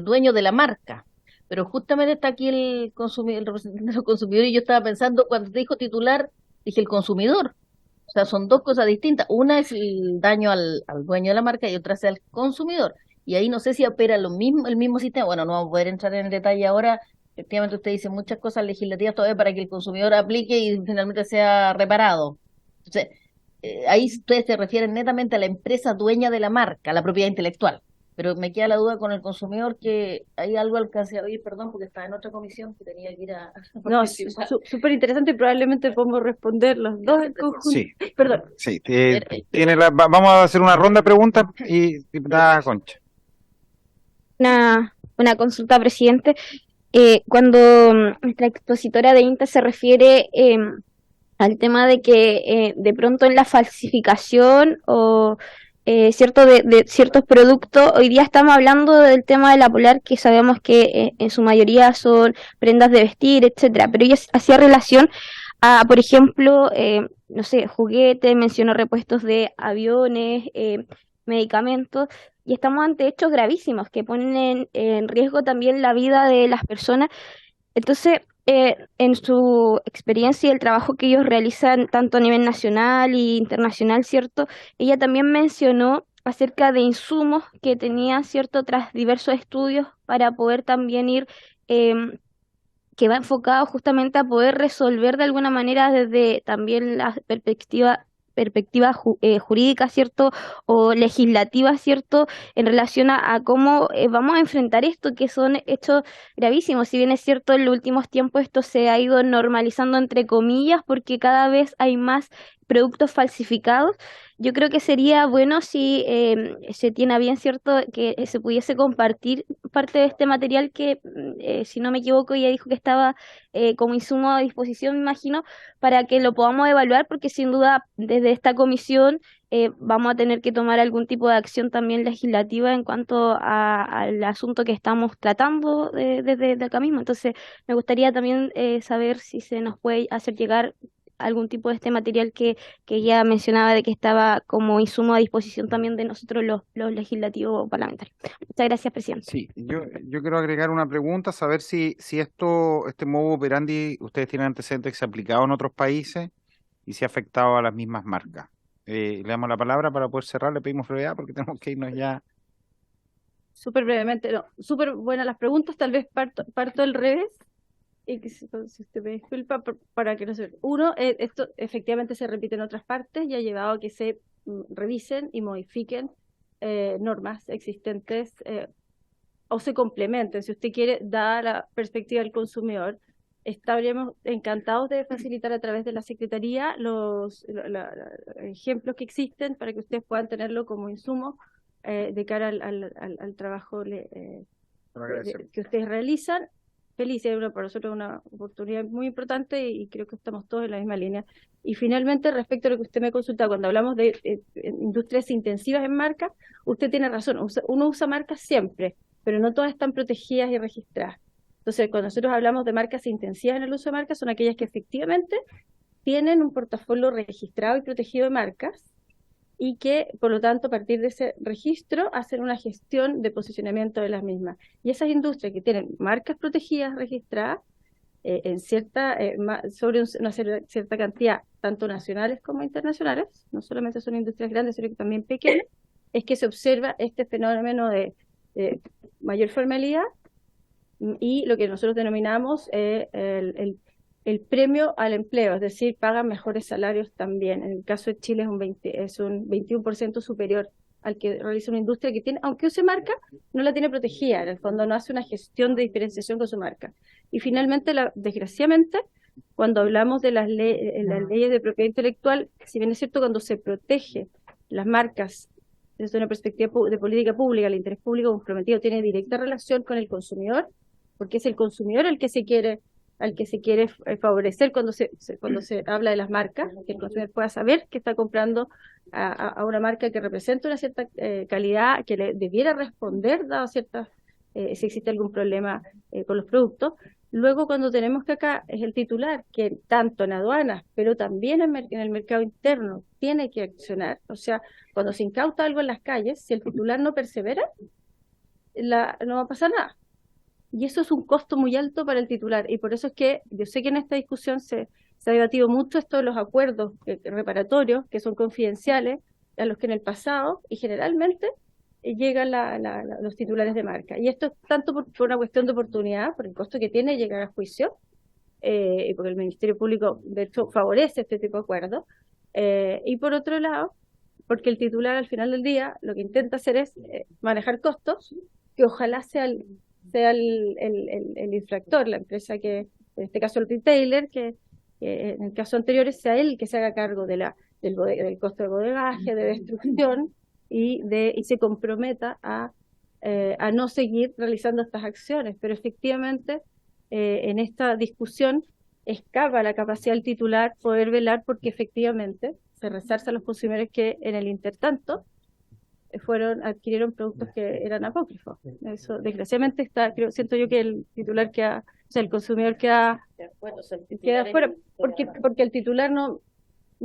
[SPEAKER 6] dueño de la marca, pero justamente está aquí el consumidor, el representante de los consumidores, y yo estaba pensando, cuando te dijo titular, dije el consumidor. O sea, son dos cosas distintas. Una es el daño al dueño de la marca y otra es al consumidor. Y ahí no sé si opera el mismo sistema. Bueno, no vamos a poder entrar en el detalle ahora. Efectivamente, usted dice muchas cosas legislativas todavía para que el consumidor aplique y finalmente sea reparado. Entonces, ahí ustedes se refieren netamente a la empresa dueña de la marca, a la propiedad intelectual. Pero me queda la duda con el consumidor, que hay algo alcancé a oír, perdón, porque estaba en otra comisión que tenía que ir a
[SPEAKER 3] No,
[SPEAKER 6] participar.
[SPEAKER 3] súper interesante y probablemente podemos responder los dos en conjunto.
[SPEAKER 1] Sí,
[SPEAKER 3] Perdón.
[SPEAKER 1] sí. Vamos a hacer una ronda de preguntas y diputada Concha.
[SPEAKER 7] Una consulta, presidente. Cuando nuestra expositora de INTA se refiere al tema de que de pronto en la falsificación o de ciertos productos, hoy día estamos hablando del tema de la Polar, que sabemos que en su mayoría son prendas de vestir, etcétera, pero ella hacía relación a, por ejemplo, no sé, juguetes, mencionó repuestos de aviones, medicamentos, y estamos ante hechos gravísimos que ponen en riesgo también la vida de las personas. Entonces, en su experiencia y el trabajo que ellos realizan tanto a nivel nacional e internacional, ¿cierto? Ella también mencionó acerca de insumos que tenía, ¿cierto?, tras diversos estudios para poder también ir, que va enfocado justamente a poder resolver de alguna manera desde también la perspectiva jurídica, ¿cierto? O legislativa, ¿cierto? En relación a cómo vamos a enfrentar esto, que son hechos gravísimos. Si bien es cierto, en los últimos tiempos esto se ha ido normalizando entre comillas, porque cada vez hay más productos falsificados. Yo creo que sería bueno si se tiene a bien, ¿cierto?, que se pudiese compartir parte de este material que, si no me equivoco, ella dijo que estaba como insumo a disposición, me imagino, para que lo podamos evaluar, porque sin duda desde esta comisión vamos a tener que tomar algún tipo de acción también legislativa en cuanto al asunto que estamos tratando desde acá mismo. Entonces, me gustaría también saber si se nos puede hacer llegar algún tipo de este material que ella mencionaba de que estaba como insumo a disposición también de nosotros los legislativos parlamentarios. Muchas gracias, presidente.
[SPEAKER 1] Sí, yo quiero agregar una pregunta, saber si este modo operandi, ustedes tienen antecedentes que se ha aplicado en otros países y si ha afectado a las mismas marcas. Le damos la palabra para poder cerrar, le pedimos brevedad porque tenemos que irnos ya.
[SPEAKER 3] Súper brevemente, no, súper buenas las preguntas, tal vez parto al revés. Y que si usted me disculpa para que no se... Uno, esto efectivamente se repite en otras partes y ha llevado a que se revisen y modifiquen normas existentes o se complementen. Si usted quiere, dar la perspectiva del consumidor, estaríamos encantados de facilitar a través de la Secretaría los ejemplos que existen para que ustedes puedan tenerlo como insumo de cara al trabajo que ustedes realizan. Feliz, para nosotros es una oportunidad muy importante y creo que estamos todos en la misma línea. Y finalmente, respecto a lo que usted me consulta, cuando hablamos de industrias intensivas en marcas, usted tiene razón, uno usa marcas siempre, pero no todas están protegidas y registradas. Entonces, cuando nosotros hablamos de marcas intensivas en el uso de marcas, son aquellas que efectivamente tienen un portafolio registrado y protegido de marcas, y que, por lo tanto, a partir de ese registro, hacen una gestión de posicionamiento de las mismas. Y esas industrias que tienen marcas protegidas registradas en sobre una cierta cantidad, tanto nacionales como internacionales, no solamente son industrias grandes, sino que también pequeñas, es que se observa este fenómeno de mayor formalidad y lo que nosotros denominamos el premio al empleo, es decir, pagan mejores salarios también. En el caso de Chile es un 21% superior al que realiza una industria que tiene, aunque use marca, no la tiene protegida, en el fondo no hace una gestión de diferenciación con su marca. Y finalmente, desgraciadamente, cuando hablamos de las leyes de propiedad intelectual, si bien es cierto, cuando se protege las marcas desde una perspectiva de política pública, el interés público comprometido tiene directa relación con el consumidor, porque es el consumidor al que se quiere favorecer cuando se habla de las marcas, que el consumidor pueda saber que está comprando a una marca que representa una cierta calidad, que le debiera responder, dado ciertas, si existe algún problema con los productos. Luego, cuando tenemos que acá es el titular, que tanto en aduanas, pero también en el mercado interno, tiene que accionar. O sea, cuando se incauta algo en las calles, si el titular no persevera, no va a pasar nada. Y eso es un costo muy alto para el titular. Y por eso es que yo sé que en esta discusión se ha debatido mucho esto de los acuerdos reparatorios, que son confidenciales, a los que en el pasado, y generalmente, llegan los titulares de marca. Y esto es tanto por una cuestión de oportunidad, por el costo que tiene llegar a juicio, y porque el Ministerio Público, de hecho, favorece este tipo de acuerdos, y por otro lado, porque el titular al final del día lo que intenta hacer es manejar costos, que ojalá sea el infractor, la empresa que, en este caso el retailer, que en el caso anterior sea él que se haga cargo del costo de bodegaje, de destrucción, y se comprometa a no seguir realizando estas acciones. Pero efectivamente, en esta discusión escapa la capacidad del titular poder velar porque efectivamente se resarce a los consumidores que en el intertanto adquirieron productos que eran apócrifos. Eso, desgraciadamente, siento yo que el titular el consumidor queda fuera, porque el titular no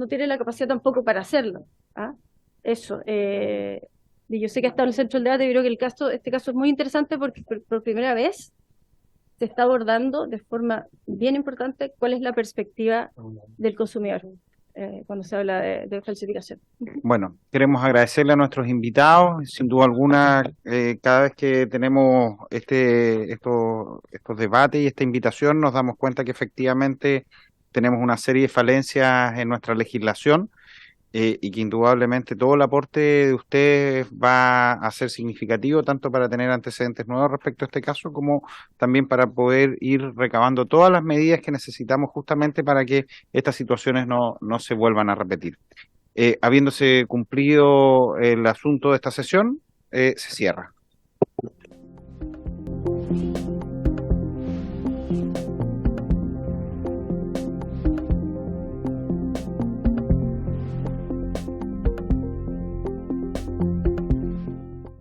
[SPEAKER 3] tiene la capacidad tampoco para hacerlo. ¿Ah? Eso. Y yo sé que ha estado en el centro del debate, y creo que este caso es muy interesante porque por primera vez se está abordando de forma bien importante cuál es la perspectiva del consumidor cuando se habla de falsificación.
[SPEAKER 1] Bueno, queremos agradecerle a nuestros invitados. Sin duda alguna, cada vez que tenemos estos debates y esta invitación, nos damos cuenta que efectivamente tenemos una serie de falencias en nuestra legislación, y que indudablemente todo el aporte de ustedes va a ser significativo, tanto para tener antecedentes nuevos respecto a este caso, como también para poder ir recabando todas las medidas que necesitamos justamente para que estas situaciones no se vuelvan a repetir. Habiéndose cumplido el asunto de esta sesión, se cierra.